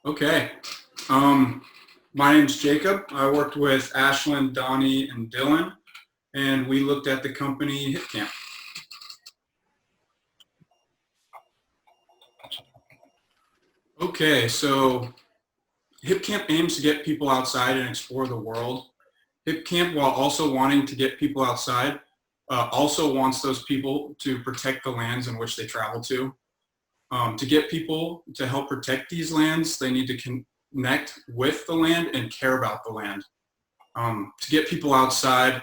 Okay. Um, my name's Jacob. I worked with Ashlyn, Donnie, and Dylan, and we looked at the company HipCamp. Okay, so HipCamp aims to get people outside and explore the world. HipCamp, while also wanting to get people outside, also wants those people to protect the lands in which they travel to. To get people to help protect these lands, they need to connect with the land and care about the land. To get people outside,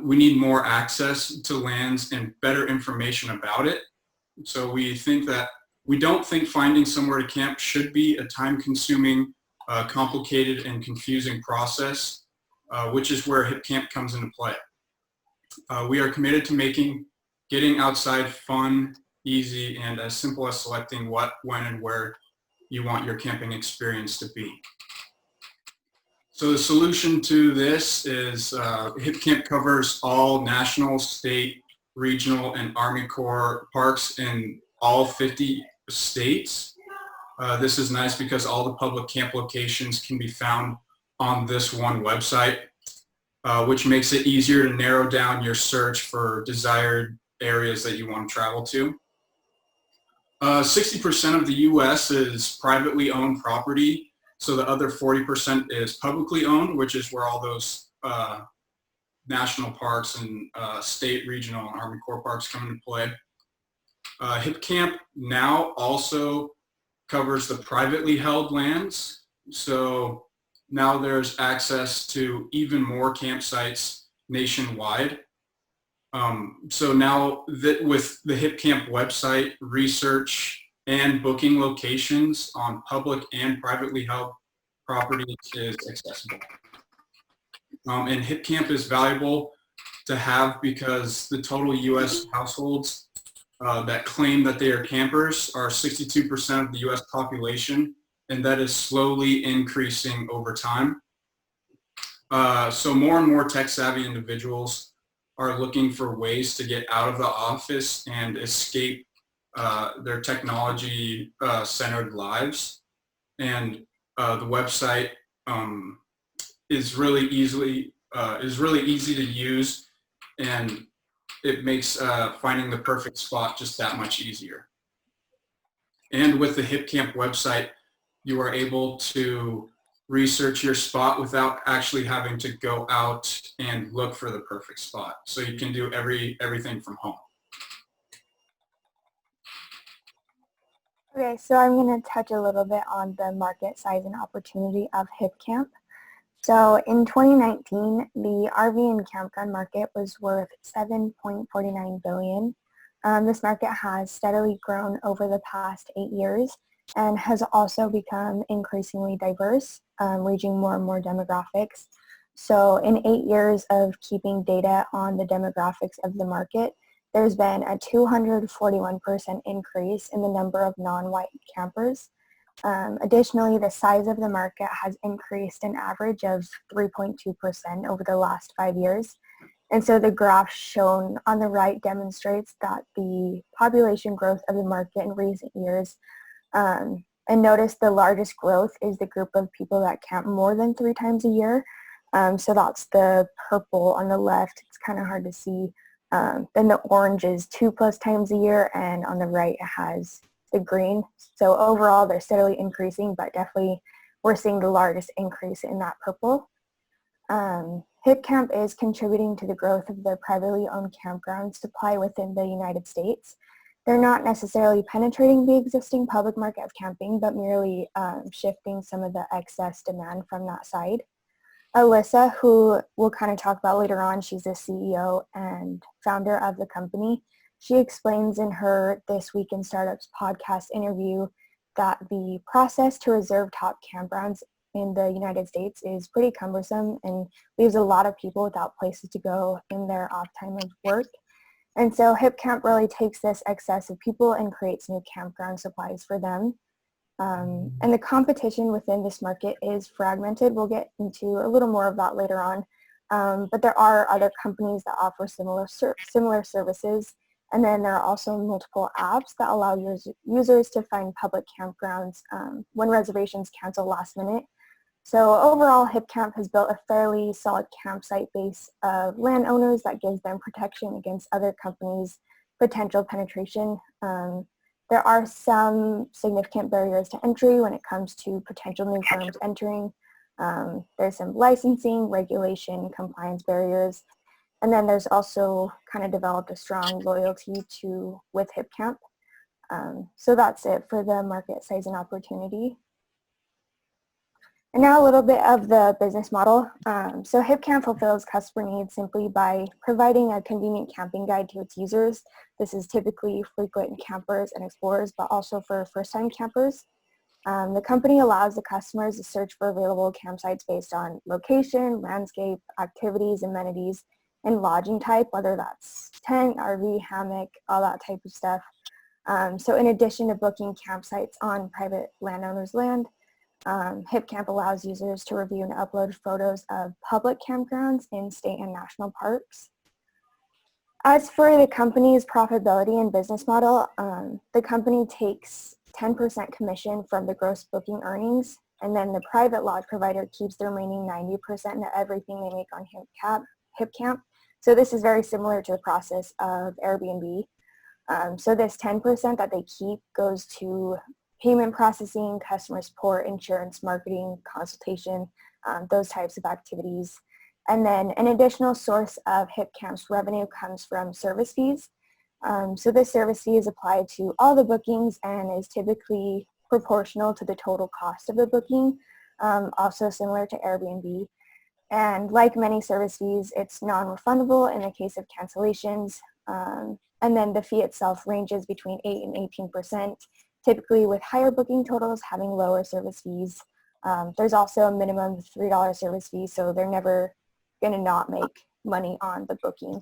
we need more access to lands and better information about it. So we don't think finding somewhere to camp should be a time-consuming, complicated, and confusing process, which is where HipCamp comes into play. We are committed to making getting outside fun, easy, and as simple as selecting what, when, and where you want your camping experience to be. So the solution to this is HipCamp covers all national, state, regional, and Army Corps parks in all 50 states. This is nice because all the public camp locations can be found on this one website, which makes it easier to narrow down your search for desired areas that you want to travel to. 60% of the U.S. is privately owned property, so the other 40% is publicly owned, which is where all those national parks and state, regional, and Army Corps parks come into play. HipCamp now also covers the privately held lands, so now there's access to even more campsites nationwide. So now that with the HipCamp website, research and booking locations on public and privately held properties is accessible. And HipCamp is valuable to have because the total U.S. households that claim that they are campers are 62% of the U.S. population, and that is slowly increasing over time. So more and more tech-savvy individuals are looking for ways to get out of the office and escape their technology-centered lives. And the website is really easy to use, and it makes finding the perfect spot just that much easier. And with the HipCamp website, you are able to research your spot without actually having to go out and look for the perfect spot. So you can do everything from home. Okay, so I'm going to touch a little bit on the market size and opportunity of HipCamp. So in 2019, the RV and campground market was worth $7.49 billion. This market has steadily grown over the past 8 years and has also become increasingly diverse, reaching more and more demographics. So in 8 years of keeping data on the demographics of the market, there's been a 241% increase in the number of non-white campers. Additionally, the size of the market has increased an average of 3.2% over the last 5 years. And so the graph shown on the right demonstrates that the population growth of the market in recent years, and notice the largest growth is the group of people that camp more than 3 times a year. So that's the purple on the left. It's kind of hard to see. Then the orange is 2+ times a year, and on the right it has the green. So overall they're steadily increasing, but definitely we're seeing the largest increase in that purple. HipCamp is contributing to the growth of the privately owned campground supply within the United States. They're not necessarily penetrating the existing public market of camping, but merely shifting some of the excess demand from that side. Alyssa, who we'll kind of talk about later on, she's the CEO and founder of the company. She explains in her This Week in Startups podcast interview that the process to reserve top campgrounds in the United States is pretty cumbersome and leaves a lot of people without places to go in their off time of work. And so HipCamp really takes this excess of people and creates new campground supplies for them. And the competition within this market is fragmented. We'll get into a little more of that later on. But there are other companies that offer similar services, And then there are also multiple apps that allow users to find public campgrounds when reservations cancel last minute. So overall, HipCamp has built a fairly solid campsite base of landowners that gives them protection against other companies' potential penetration. There are some significant barriers to entry when it comes to potential new firms entering. There's some licensing, regulation, compliance barriers. And then there's also kind of developed a strong loyalty with HipCamp. So that's it for the market size and opportunity. And now a little bit of the business model. So HipCamp fulfills customer needs simply by providing a convenient camping guide to its users. This is typically frequent campers and explorers, but also for first-time campers. The company allows the customers to search for available campsites based on location, landscape, activities, amenities, and lodging type, whether that's tent, RV, hammock, all that type of stuff. So in addition to booking campsites on private landowners' land, HipCamp allows users to review and upload photos of public campgrounds in state and national parks. As for the company's profitability and business model, the company takes 10% commission from the gross booking earnings, and then the private lodge provider keeps the remaining 90% of everything they make on HipCamp. So this is very similar to the process of Airbnb. So this 10% that they keep goes to payment processing, customer support, insurance, marketing, consultation, those types of activities. And then an additional source of HipCamp's revenue comes from service fees. So this service fee is applied to all the bookings and is typically proportional to the total cost of the booking, also similar to Airbnb. And like many service fees, it's non-refundable in the case of cancellations. And then the fee itself ranges between 8 and 18%, typically with higher booking totals having lower service fees. There's also a minimum $3 service fee, so they're never going to not make money on the booking.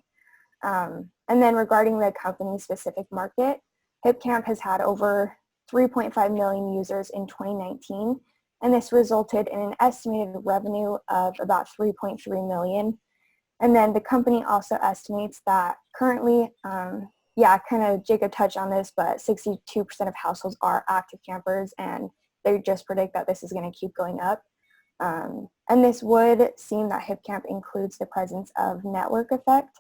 And then regarding the company's specific market, HipCamp has had over 3.5 million users in 2019, and this resulted in an estimated revenue of about 3.3 million. And then the company also estimates that currently, kind of Jacob touched on this, but 62% of households are active campers, and they just predict that this is going to keep going up. And this would seem that HipCamp includes the presence of network effect.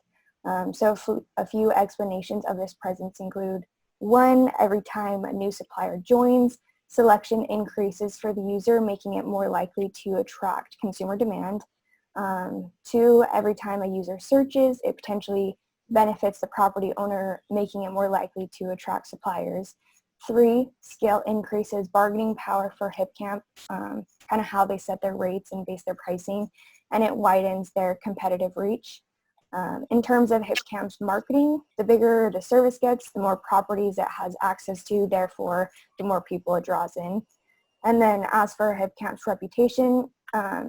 So a few explanations of this presence include: one, every time a new supplier joins, selection increases for the user, making it more likely to attract consumer demand. Two, every time a user searches, it potentially benefits the property owner, making it more likely to attract suppliers. Three, scale increases bargaining power for HipCamp, kind of how they set their rates and base their pricing, and it widens their competitive reach. In terms of HipCamp's marketing, the bigger the service gets, the more properties it has access to, therefore the more people it draws in. And then as for HipCamp's reputation,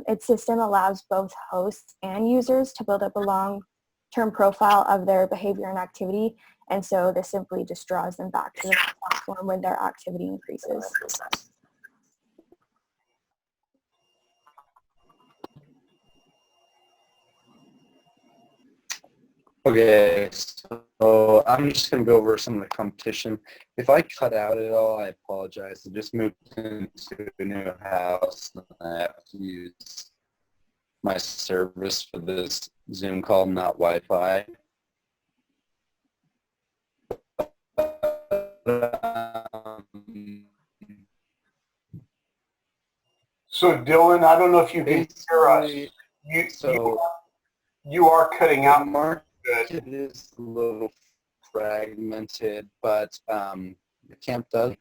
its system allows both hosts and users to build up a long-term profile of their behavior and activity, and so this simply just draws them back to the platform when their activity increases. Okay, so I'm just going to go over some of the competition. If I cut out at all, I apologize. I just moved into a new house and I have to use my service for this Zoom call, not Wi-Fi. So Dylan, I don't know if you can hear us. You are cutting out. It is a little fragmented, but the camp does.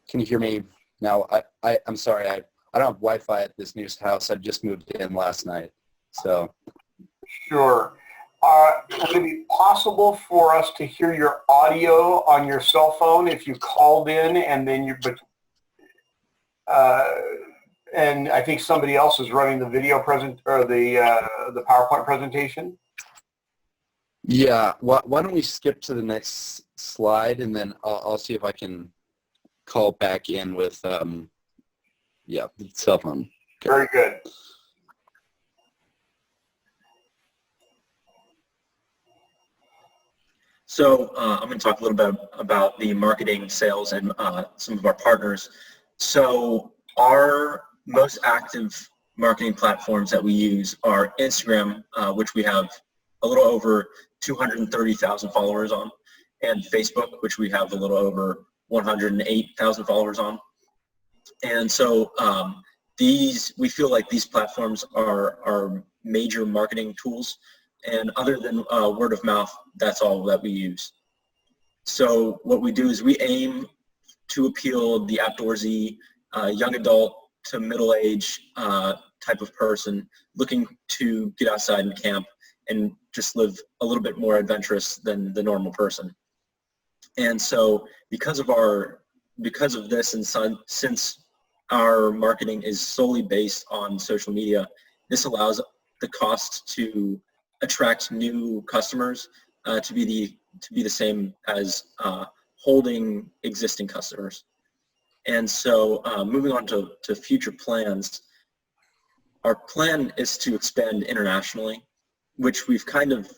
Can you hear me now? I'm sorry, I don't have Wi-Fi at this new house. I just moved in last night, so. Sure. Would it be possible for us to hear your audio on your cell phone if you called in and then and I think somebody else is running the video or the PowerPoint presentation? Yeah, why don't we skip to the next slide, and then I'll see if I can call back in with, the cell phone. Okay. Very good. So I'm going to talk a little bit about the marketing, sales, and some of our partners. So our most active marketing platforms that we use are Instagram, which we have a little over 230,000 followers on, and Facebook, which we have a little over 108,000 followers on. And so we feel like these platforms are major marketing tools. And other than word of mouth, that's all that we use. So what we do is we aim to appeal the outdoorsy, young adult to middle-age type of person looking to get outside and camp and just live a little bit more adventurous than the normal person. And so because of this, and since our marketing is solely based on social media, this allows the cost to attract new customers to be the same as holding existing customers. And so moving on to future plans, our plan is to expand internationally, which we've kind of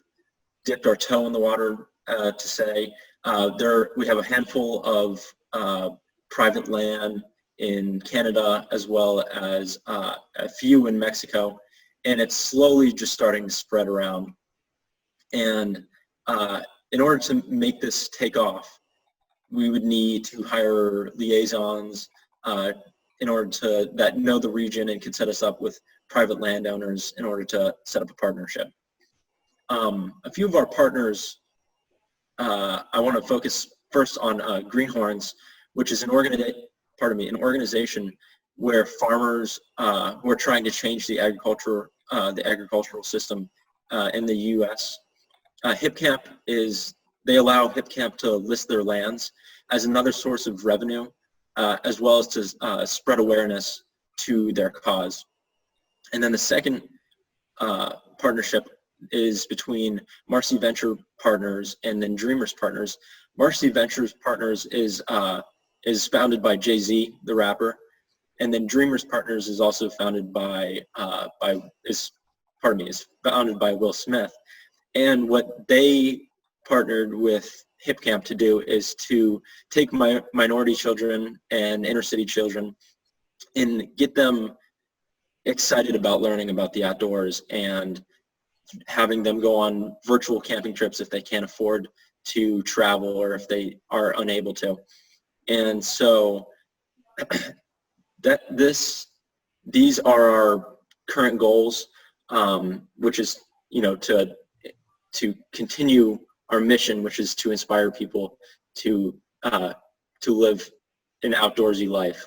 dipped our toe in the water to say. We have a handful of private land in Canada, as well as a few in Mexico, and it's slowly just starting to spread around. And in order to make this take off, we would need to hire liaisons in order that know the region and can set us up with private landowners in order to set up a partnership. A few of our partners, I want to focus first on Greenhorns, which is an organization where farmers who are trying to change the agricultural system in the U.S. HipCamp they allow HipCamp to list their lands as another source of revenue, as well as to spread awareness to their cause. And then the second partnership is between Marcy Venture Partners and then Dreamers Partners. Marcy Ventures Partners is founded by Jay-Z, the rapper, and then Dreamers Partners is also founded is founded by Will Smith. And what they partnered with HipCamp to do is to take minority children and inner city children and get them excited about learning about the outdoors and having them go on virtual camping trips if they can't afford to travel or if they are unable to. And so these are our current goals, which is, to continue our mission, which is to inspire people to live an outdoorsy life.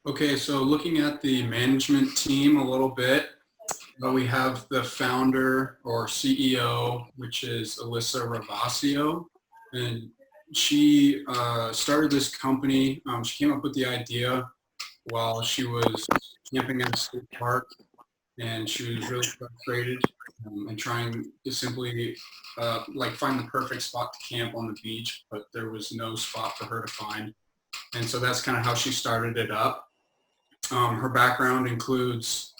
Okay, so looking at the management team a little bit, we have the founder or CEO, which is Alyssa Ravasio, and she started this company. She came up with the idea while she was camping at a state park, and she was really frustrated and trying to simply find the perfect spot to camp on the beach, but there was no spot for her to find. And so that's kind of how she started it up. Her background includes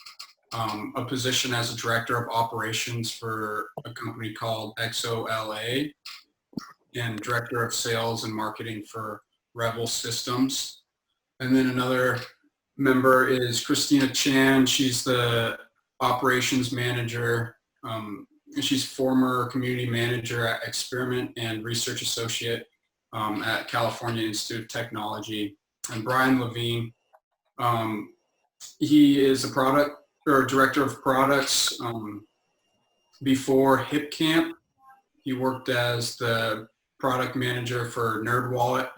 a position as a director of operations for a company called XOLA and director of sales and marketing for Revel Systems. And then another member is Christina Chan. She's the operations manager. She's former community manager at Experiment and research associate at California Institute of Technology. And Brian Levine, he is a director of products. Before HipCamp, he worked as the product manager for NerdWallet,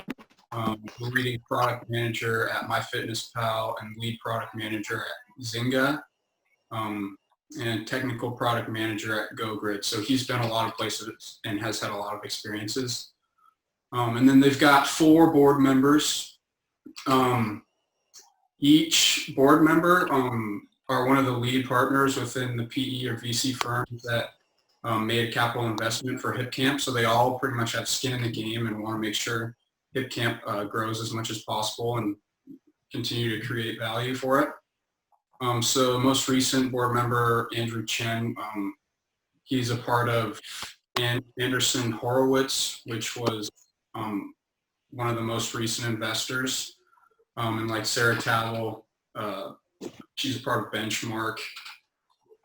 leading product manager at MyFitnessPal, and lead product manager at Zynga, and technical product manager at GoGrid. So he's been a lot of places and has had a lot of experiences. And then they've got 4 board members. Each board member are one of the lead partners within the PE or VC firms that made a capital investment for HipCamp. So they all pretty much have skin in the game and want to make sure HipCamp grows as much as possible and continue to create value for it. So most recent board member, Andrew Chen, he's a part of Anderson Horowitz, which was one of the most recent investors. And like Sarah Tavel, she's a part of Benchmark.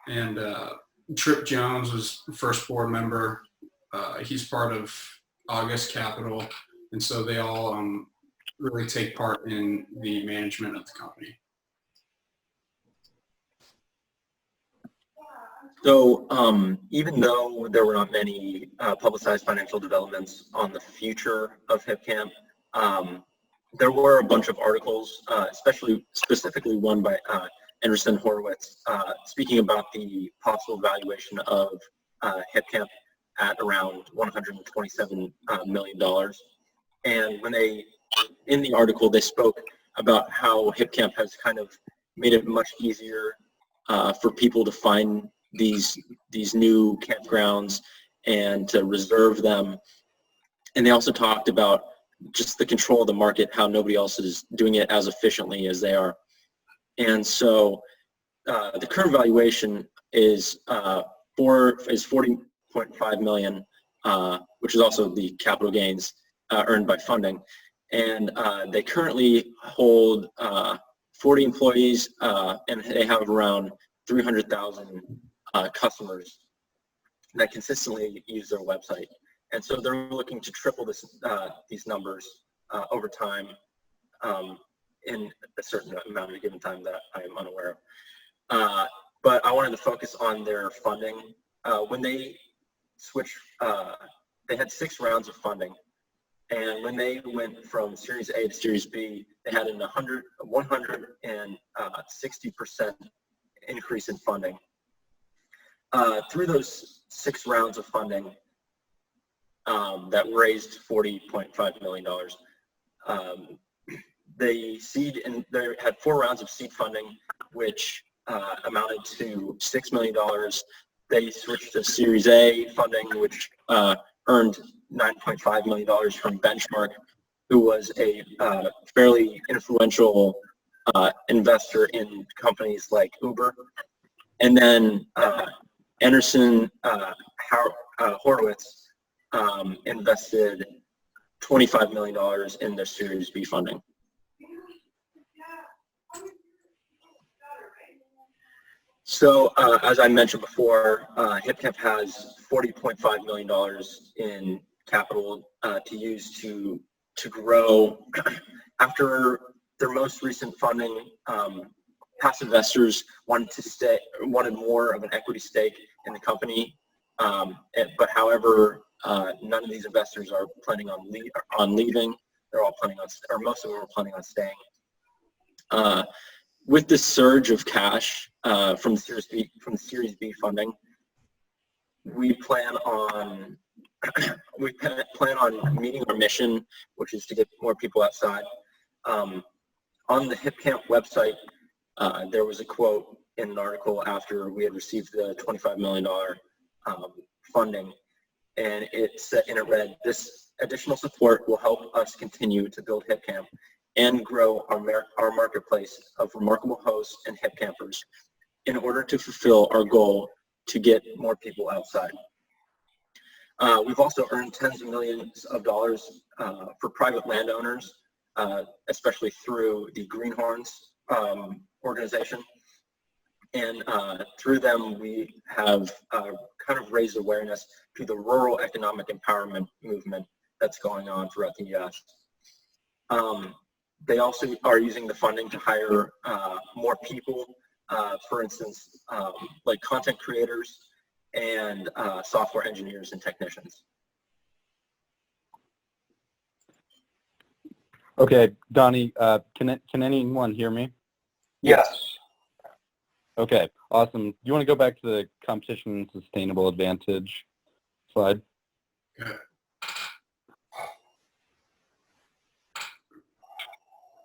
And Trip Jones was the first board member. He's part of August Capital. And so they all really take part in the management of the company. So even though there were not many publicized financial developments on the future of HipCamp, there were a bunch of articles, specifically one by Anderson Horowitz, speaking about the possible valuation of HipCamp at around $127 million. And in the article, they spoke about how HipCamp has kind of made it much easier for people to find these new campgrounds and to reserve them. And they also talked about just the control of the market, how nobody else is doing it as efficiently as they are. And so the current valuation is 40.5 million, which is also the capital gains earned by funding. And they currently hold 40 employees, and they have around 300,000 customers that consistently use their website. And so they're looking to triple these numbers over time in a certain amount of given time that I am unaware of. But I wanted to focus on their funding. When they switched, they had 6 rounds of funding. And when they went from Series A to Series B, they had a 160% increase in funding. Through those 6 rounds of funding that raised $40.5 million, they had 4 rounds of seed funding, which amounted to $6 million. They switched to Series A funding, which earned $9.5 million from Benchmark, who was a fairly influential investor in companies like Uber. And then Anderson Horowitz invested $25 million in their Series B funding. So as I mentioned before, HipCamp has $40.5 million in capital to use to grow. After their most recent funding, past investors wanted more of an equity stake in the company, but however, none of these investors are planning on leaving. They're all planning on, or most of them are planning on staying. With this surge of cash from the Series B funding, we plan on meeting our mission, which is to get more people outside. On the HipCamp website, there was a quote in an article after we had received the $25 million funding, and it read, "This additional support will help us continue to build HipCamp and grow our marketplace of remarkable hosts and HipCampers in order to fulfill our goal to get more people outside." We've also earned tens of millions of dollars for private landowners, especially through the Greenhorns organization. And through them, we have kind of raised awareness to the rural economic empowerment movement that's going on throughout the U.S. They also are using the funding to hire more people, for instance, like content creators and software engineers and technicians. Okay, Donnie, can anyone hear me? Yes. Okay, awesome. You want to go back to the competition and sustainable advantage slide? Okay.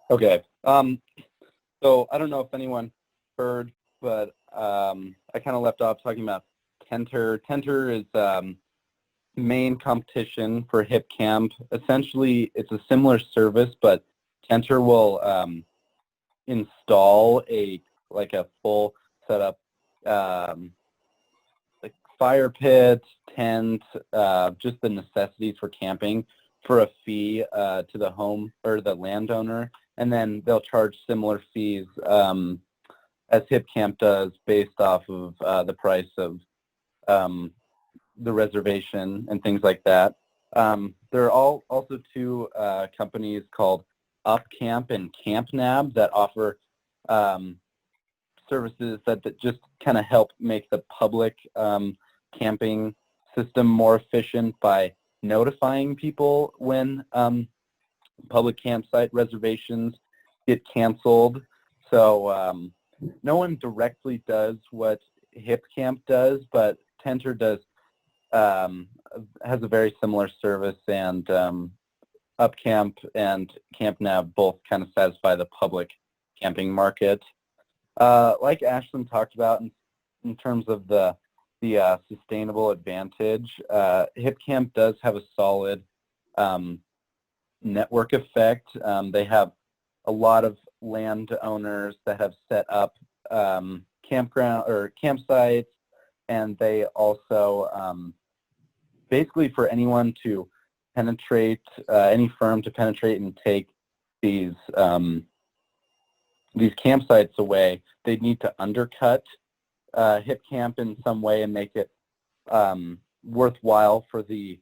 Okay. So I don't know if anyone heard, but I kind of left off talking about Tenter. Tenter is main competition for HipCamp. Essentially, it's a similar service, but Tenter will install a like a full setup, like fire pit, tent, just the necessities for camping for a fee to the home or the landowner, and then they'll charge similar fees as HipCamp does based off of the price of the reservation and things like that. There are also two companies called UpCamp and CampNab that offer services that just kind of help make the public camping system more efficient by notifying people when public campsite reservations get canceled. So no one directly does what HipCamp does, but Tenter does has a very similar service, and UpCamp and CampNav both kind of satisfy the public camping market. Like Ashlyn talked about in terms of the sustainable advantage, HipCamp does have a solid network effect. They have a lot of landowners that have set up campground or campsites, and they also basically for anyone to penetrate, any firm to penetrate and take these campsites away, they need to undercut HipCamp in some way and make it worthwhile for the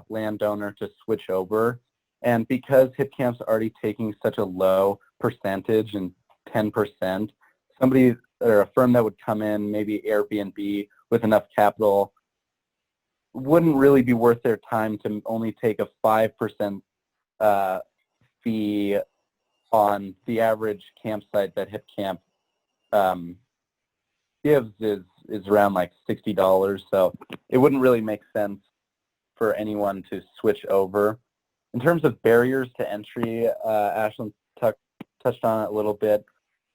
landowner to switch over. And because HipCamp's already taking such a low percentage, and 10%, somebody or a firm that would come in, maybe Airbnb with enough capital, wouldn't really be worth their time to only take a 5% fee on the average campsite that HipCamp gives is around like $60. So it wouldn't really make sense for anyone to switch over. In terms of barriers to entry, Ashlyn touched on it a little bit.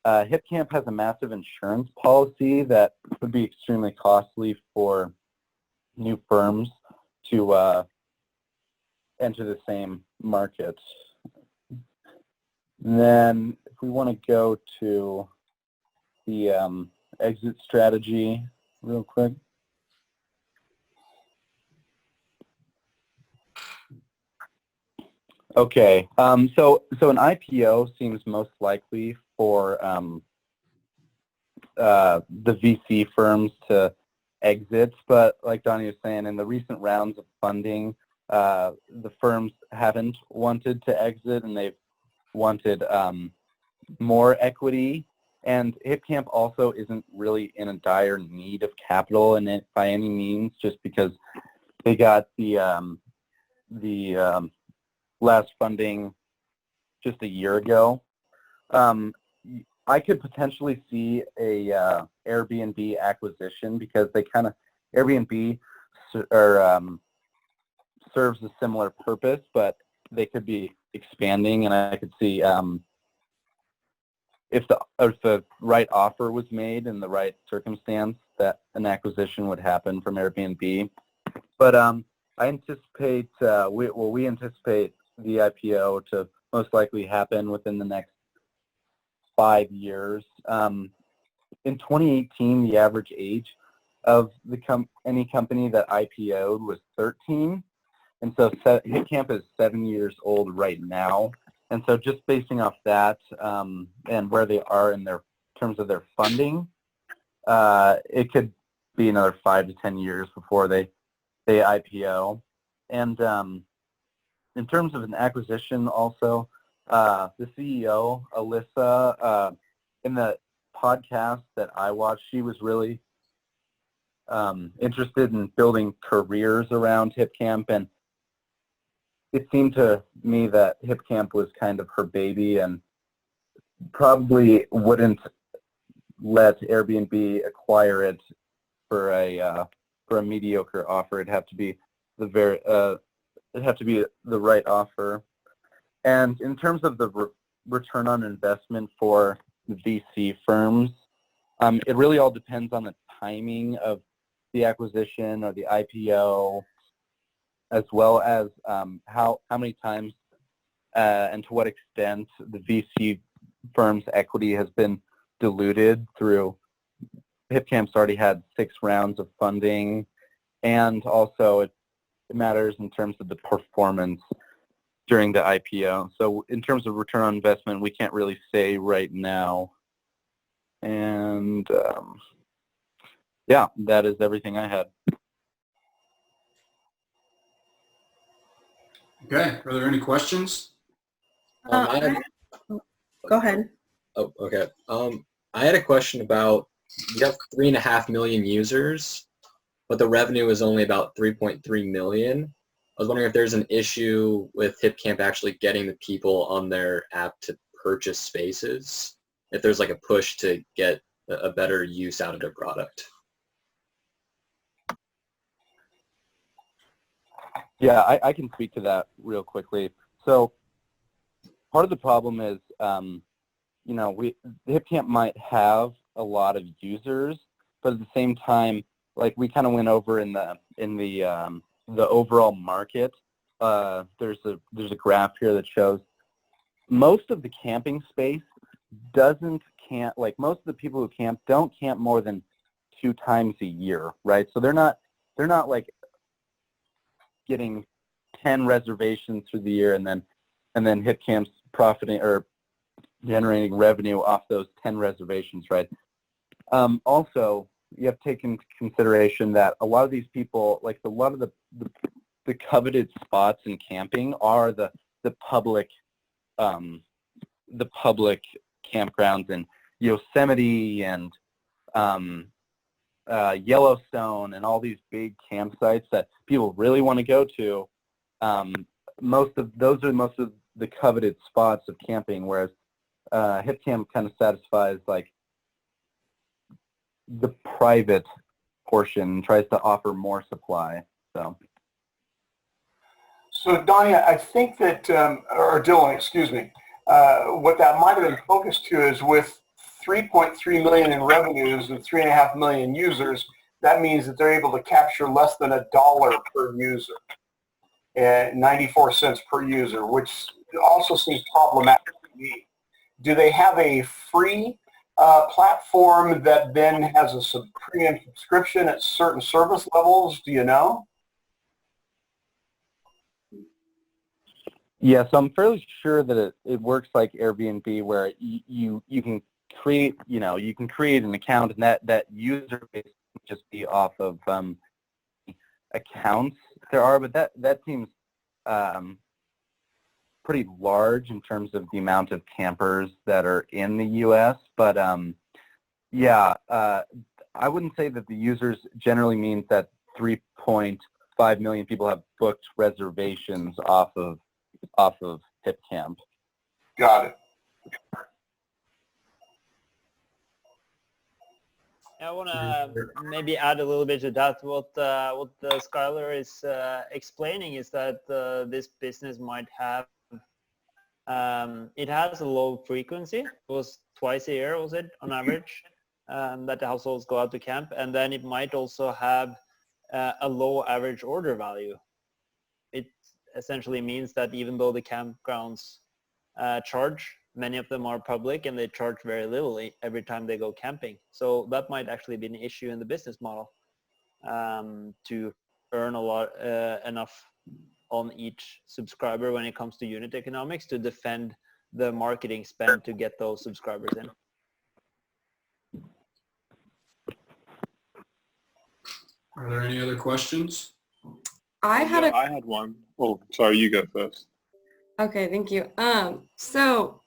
HipCamp has a massive insurance policy that would be extremely costly for new firms to enter the same market. And then if we want to go to the exit strategy real quick. Okay, so an IPO seems most likely for the VC firms to exit, but like Donnie was saying, in the recent rounds of funding, the firms haven't wanted to exit, and they've wanted more equity. And HipCamp also isn't really in a dire need of capital in it by any means, just because they got the last funding just a year ago. I could potentially see a Airbnb acquisition, because they Airbnb serves a similar purpose, but they could be expanding, and I could see if the right offer was made in the right circumstance, that an acquisition would happen from Airbnb. But I anticipate we anticipate the IPO to most likely happen within the next 5 years. In 2018, the average age of any company that IPO'd was 13, and so HipCamp is 7 years old right now. And so just basing off that and where they are in terms of their funding, it could be another 5 to 10 years before they IPO. And in terms of an acquisition also, the CEO, Alyssa, in the podcast that I watched, she was really interested in building careers around HipCamp, and it seemed to me that HipCamp was kind of her baby, and probably wouldn't let Airbnb acquire it for a mediocre offer. It'd have to be the right offer. And in terms of the return on investment for VC firms, it really all depends on the timing of the acquisition or the IPO, as well as how many times and to what extent the VC firm's equity has been diluted through HipCamp's already had 6 rounds of funding, and also it matters in terms of the performance during the IPO. So in terms of return on investment, we can't really say right now. And yeah, that is everything I had. Okay, are there any questions? Go ahead. Oh, okay. I had a question about, you have 3.5 million users, but the revenue is only about 3.3 million. I was wondering if there's an issue with HipCamp actually getting the people on their app to purchase spaces, if there's like a push to get a better use out of their product. Yeah, I can speak to that real quickly. So part of the problem is, you know, HipCamp might have a lot of users, but at the same time, like we kind of went over in the overall market. There's a graph here that shows most of the camping space doesn't camp. Like most of the people who camp don't camp more than 2 times a year, right? So they're not like getting 10 reservations through the year and then HipCamp's profiting or generating revenue off those 10 reservations, right? Also, you have to take into consideration that a lot of these people, like a lot of the coveted spots in camping are the public campgrounds in Yosemite and Yellowstone and all these big campsites that people really want to go to. Most of the coveted spots of camping, whereas HipCamp kind of satisfies like the private portion, tries to offer more supply. So Donnie, I think that, or Dylan, excuse me, what that might have been focused to is with 3.3 million in revenues and 3.5 million users, that means that they're able to capture less than $1 per user, and 94 cents per user, which also seems problematic to me. Do they have a free platform that then has a premium subscription at certain service levels? Do you know? Yeah, so I'm fairly sure that it works like Airbnb, where you can create, you can create an account, and that user base can just be off of accounts there are, but that seems pretty large in terms of the amount of campers that are in the U.S. But yeah, I wouldn't say that the users generally means that 3.5 million people have booked reservations off of HipCamp. Got it. I want to maybe add a little bit to that. What Skylar is explaining is that this business might have, it has a low frequency. It was twice a year, was it, on average, that the households go out to camp. And then it might also have a low average order value. It essentially means that even though the campgrounds charge, many of them are public and they charge very little every time they go camping. So that might actually be an issue in the business model, to earn a lot, enough on each subscriber when it comes to unit economics to defend the marketing spend to get those subscribers in. Are there any other questions? I had one. Oh, sorry, you go first. Okay, thank you. So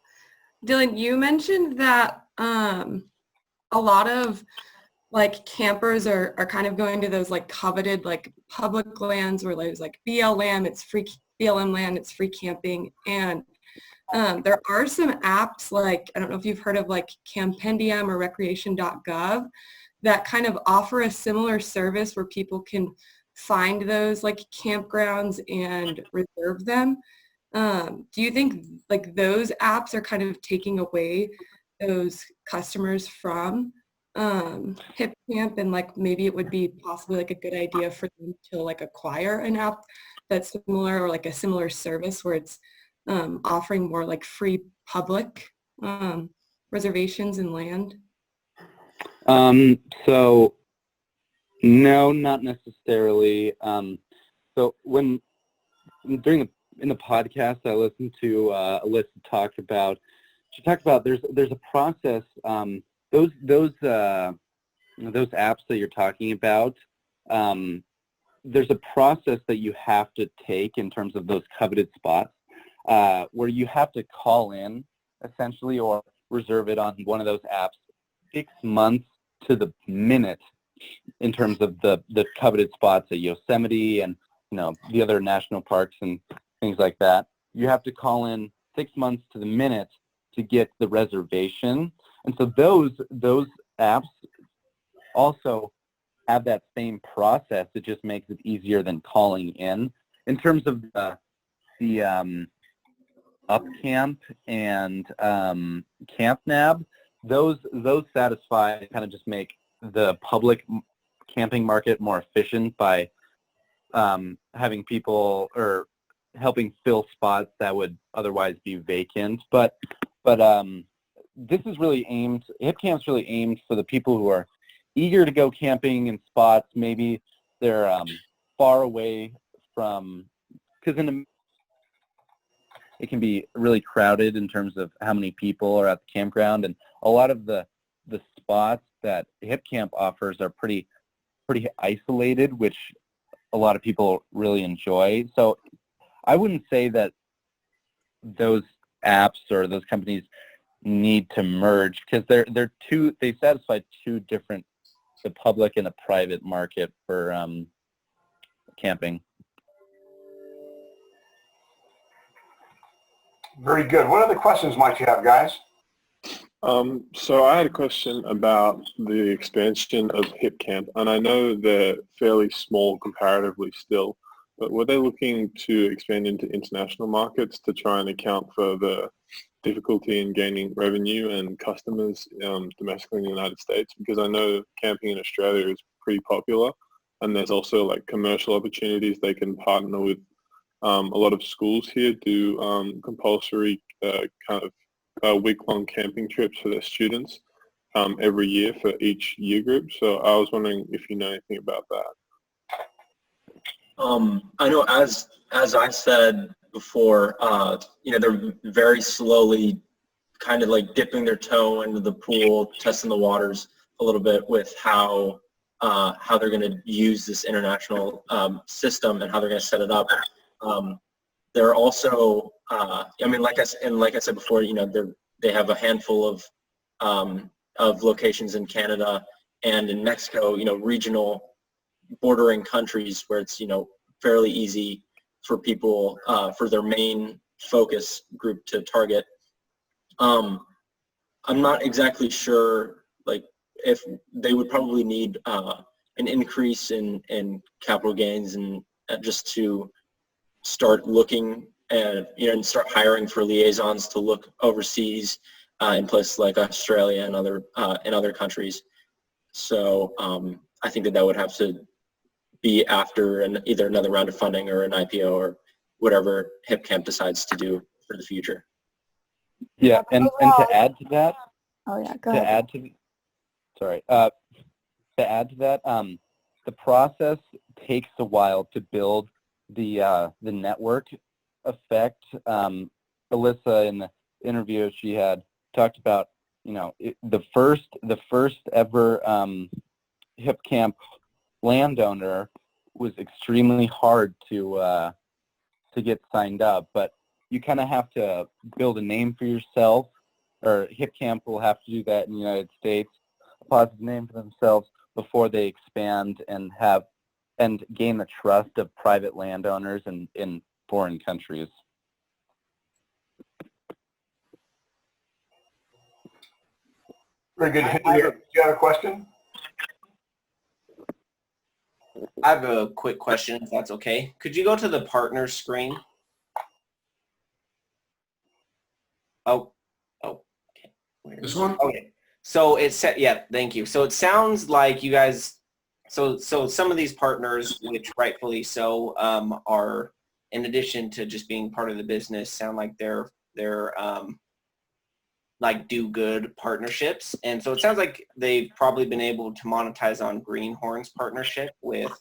Dylan, you mentioned that a lot of like campers are kind of going to those like coveted like public lands where there's like BLM, it's free BLM land, it's free camping. And there are some apps like, I don't know if you've heard of like Campendium or recreation.gov that kind of offer a similar service where people can find those like campgrounds and reserve them. Do you think like those apps are kind of taking away those customers from HipCamp, and like maybe it would be possibly like a good idea for them to like acquire an app that's similar or like a similar service where it's offering more like free public reservations and land? So no, not necessarily. So in the podcast I listened to Alyssa talk about, she talked about there's a process, those apps that you're talking about, there's a process that you have to take in terms of those coveted spots, where you have to call in essentially or reserve it on one of those apps 6 months to the minute in terms of the coveted spots at Yosemite and the other national parks and things like that. You have to call in 6 months to the minute to get the reservation. And so those apps also have that same process. It just makes it easier than calling in. In terms of the HipCamp and CampNab, those satisfy, kind of just make the public camping market more efficient by having people or helping fill spots that would otherwise be vacant. But this is really aimed, HipCamp's really aimed for the people who are eager to go camping in spots. Maybe they're far away from, because it can be really crowded in terms of how many people are at the campground, and a lot of the spots that HipCamp offers are pretty isolated, which a lot of people really enjoy. So I wouldn't say that those apps or those companies need to merge, because they satisfy two different, the public and the private market for camping. Very good. What other questions might you have, guys? So I had a question about the expansion of HipCamp, and I know they're fairly small comparatively still, but were they looking to expand into international markets to try and account for the difficulty in gaining revenue and customers domestically in the United States? Because I know camping in Australia is pretty popular, and there's also like commercial opportunities. They can partner with a lot of schools here, do compulsory kind of week-long camping trips for their students every year for each year group. So I was wondering if you know anything about that. I know, as I said before, they're very slowly kind of like dipping their toe into the pool, testing the waters a little bit with how they're going to use this international system and how they're going to set it up. They're also, like I said before, they have a handful of locations in Canada and in Mexico, regional bordering countries where it's, fairly easy for people, for their main focus group to target. I'm not exactly sure, if they would probably need an increase in capital gains and just to start looking and start hiring for liaisons to look overseas in places like Australia and other countries. So I think that would have to be after either another round of funding or an IPO or whatever HipCamp decides to do for the future. Yeah, and to add to that, go ahead. To add to that, the process takes a while to build the network effect. Alyssa, in the interview she had, talked about the first ever HipCamp landowner was extremely hard to get signed up, but you kind of have to build a name for yourself, or HipCamp will have to do that in the United States, a positive name for themselves before they expand and gain the trust of private landowners in foreign countries. Very good. Henry, do you have a question? I have a quick question, if that's okay. Could you go to the partners screen? Oh, okay. This one? Okay. So thank you. So it sounds like you guys, so some of these partners, which rightfully so, are, in addition to just being part of the business, sound like they're like do good partnerships. And so it sounds like they've probably been able to monetize on Greenhorn's partnership with,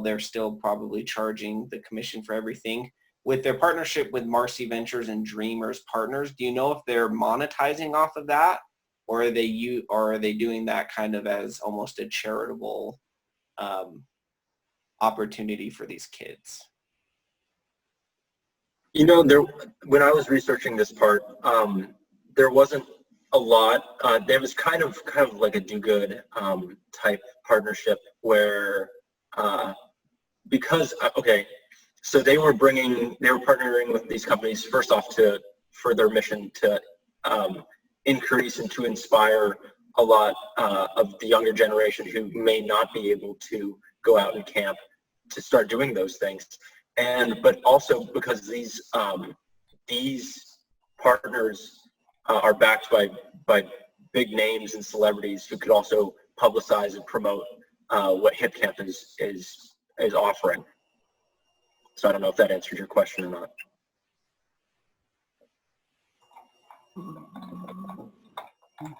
they're still probably charging the commission for everything. With their partnership with Marcy Ventures and Dreamers Partners, do you know if they're monetizing off of that, or are they doing that kind of as almost a charitable opportunity for these kids? When I was researching this part, there wasn't a lot. There was kind of like a do-good type partnership where so they were partnering with these companies first off for their mission to increase and to inspire a lot of the younger generation who may not be able to go out and camp to start doing those things. But also because these partners are backed by big names and celebrities who could also publicize and promote what HipCamp is offering. So I don't know if that answers your question or not.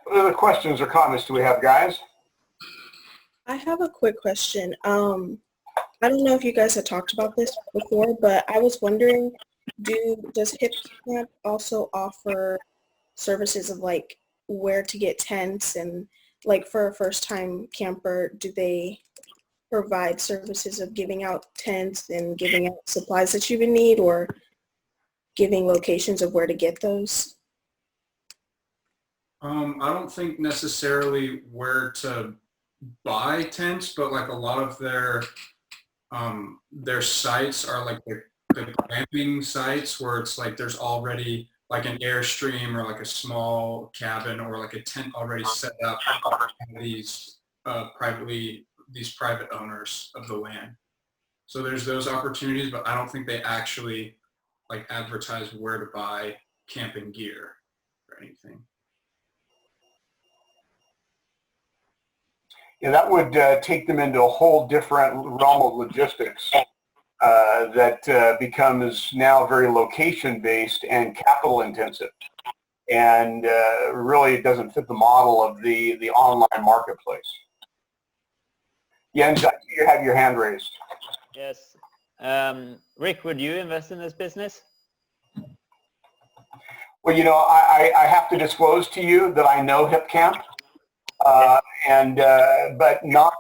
What other questions or comments do we have, guys? I have a quick question. I don't know if you guys had talked about this before, but I was wondering, does HipCamp also offer services of like where to get tents, and like for a first-time camper, do they provide services of giving out tents and giving out supplies that you would need, or giving locations of where to get those? I don't think necessarily where to buy tents, but like a lot of their sites are like the glamping sites where it's like there's already like an Airstream or like a small cabin or like a tent already set up by these private owners of the land. So there's those opportunities, but I don't think they actually like advertise where to buy camping gear or anything. Yeah, that would take them into a whole different realm of logistics that becomes now very location-based and capital-intensive. And really it doesn't fit the model of the online marketplace. Jens, I see you have your hand raised. Yes. Rick, would you invest in this business? Well, I have to disclose to you that I know HipCamp. But not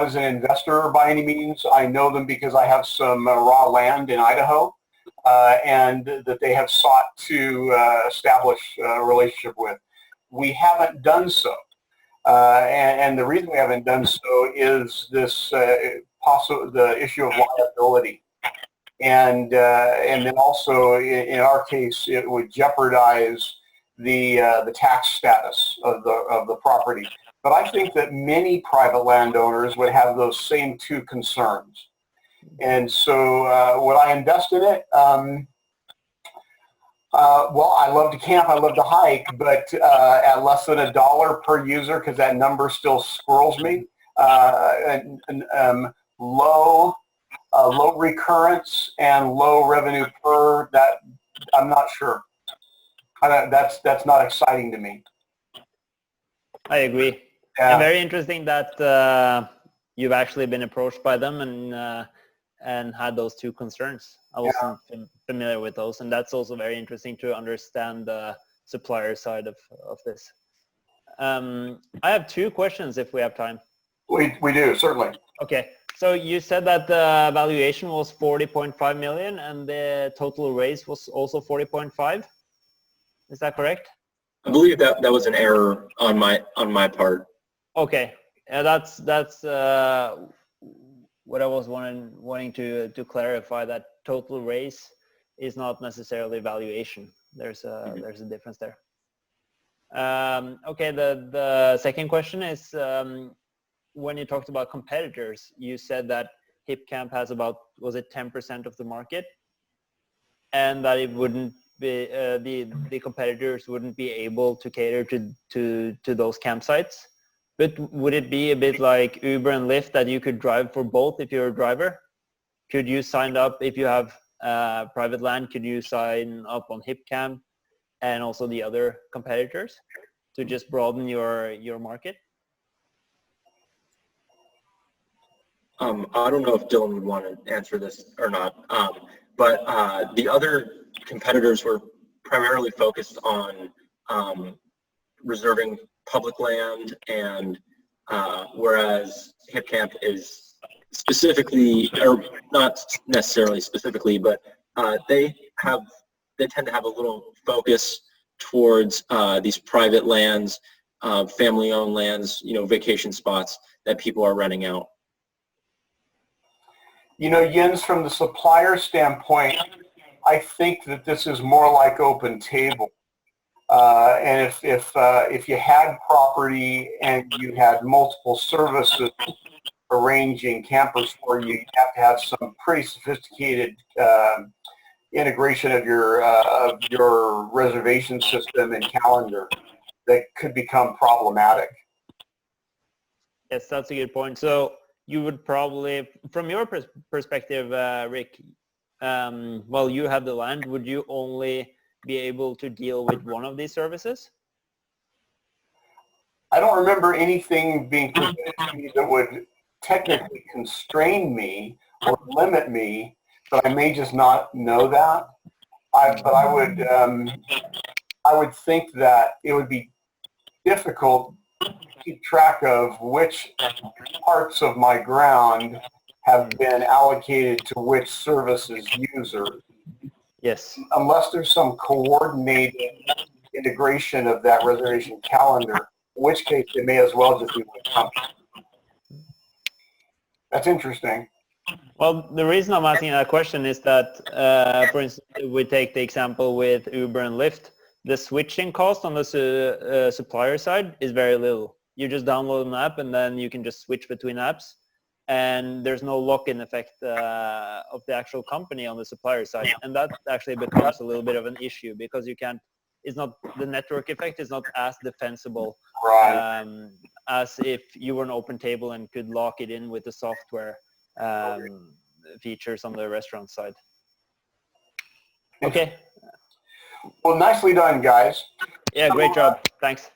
as an investor by any means. I know them because I have some raw land in Idaho, and that they have sought to establish a relationship with. We haven't done so, and the reason we haven't done so is this the issue of liability, and then also in our case it would jeopardize the tax status of the property. But I think that many private landowners would have those same two concerns. And so would I invest in it? Well, I love to camp, I love to hike, but at less than $1 per user, because that number still squirrels me, low recurrence and low revenue per, that I'm not sure. That's not exciting to me. I agree. Yeah. And very interesting that you've actually been approached by them and had those two concerns. I wasn't familiar with those, and that's also very interesting to understand the supplier side of this. I have two questions if we have time. We do, certainly. Okay, so you said that the valuation was 40.5 million and the total raise was also 40.5. Is that correct? I believe that was an error on my part. Okay, that's what I was wanting to clarify, that total raise is not necessarily valuation. There's a difference there. Okay, the second question is, when you talked about competitors, you said that HipCamp has about, was it 10% of the market, and that it wouldn't be the competitors wouldn't be able to cater to those campsites. But would it be a bit like Uber and Lyft that you could drive for both if you're a driver? Could you sign up if you have private land? Could you sign up on HipCamp and also the other competitors to just broaden your market? I don't know if Dylan would want to answer this or not, but the other competitors were primarily focused on reserving public land, and whereas HipCamp is specifically, or not necessarily specifically, but they tend to have a little focus towards these private lands, family-owned lands, vacation spots that people are renting out. Jens, from the supplier standpoint, I think that this is more like open table. And if you had property and you had multiple services arranging campers for you, you have to have some pretty sophisticated integration of your reservation system and calendar that could become problematic. Yes, that's a good point. So you would probably, from your perspective, Rick, while you have the land, would you only be able to deal with one of these services? I don't remember anything being presented to me that would technically constrain me or limit me, but I may just not know that. But I would think that it would be difficult to keep track of which parts of my ground have been allocated to which services user. Yes. Unless there's some coordinated integration of that reservation calendar, in which case they may as well just be one company. That's interesting. Well, the reason I'm asking that question is that, for instance, we take the example with Uber and Lyft. The switching cost on the supplier side is very little. You just download an app and then you can just switch between apps. And there's no lock-in effect of the actual company on the supplier side. And that actually becomes a little bit of an issue because you can't, it's not, the network effect is not as defensible as if you were an open table and could lock it in with the software features on the restaurant side. Okay. Well, nicely done, guys. Yeah, great job. Thanks.